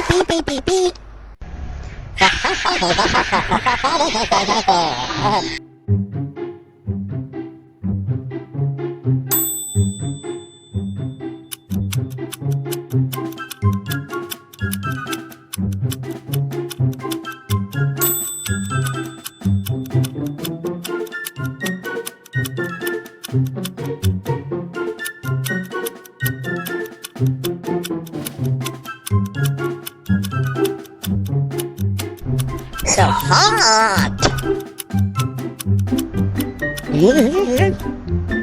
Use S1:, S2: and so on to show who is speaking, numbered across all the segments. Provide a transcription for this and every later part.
S1: beep, beep, beep, beep. So hot.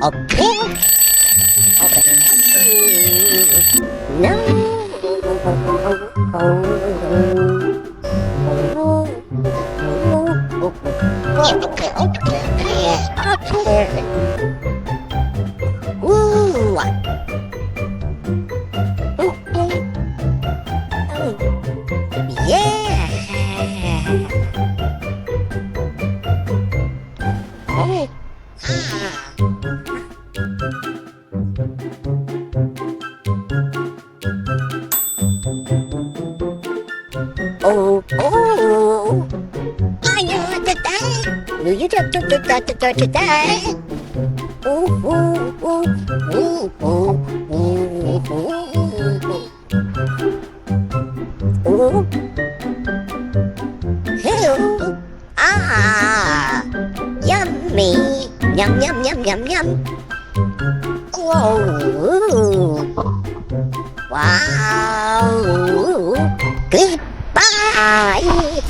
S1: Okay. Okay. No. Okay. Ooh. Yeah. Oh, oh, I know what to die. Do you just to die? Oh, oh, oh, oh, oh, oh, oh. Hello. Ah, yummy. Yum, yum, yum, yum, yum. Whoa. Wow. Goodbye.